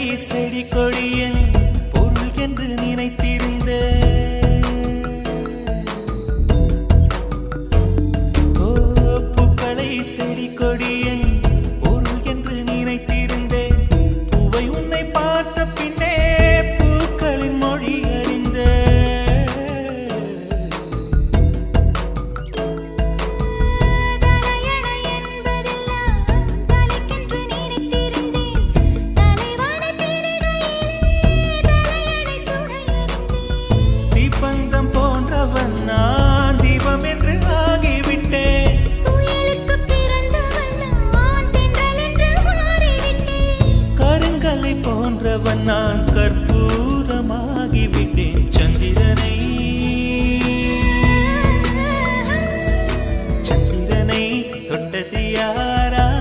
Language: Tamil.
செடி கொடியன் பொருள் என்று நினைத்திருந்த பூக்களை செடி கொடியன் பொருள் என்று நினைத்திருந்தேன். பூவை உன்னை பார்த்த பின்னே பூக்களின் மொழி அறிந்த பந்தம் போன்றவன் நான் தீபம் என்று ஆகிவிட்டேன். புயலுக்கு பிறந்தவன் நான் தென்றல் என்று மாறிவிட்டேன். கருங்கலை போன்றவன் நான்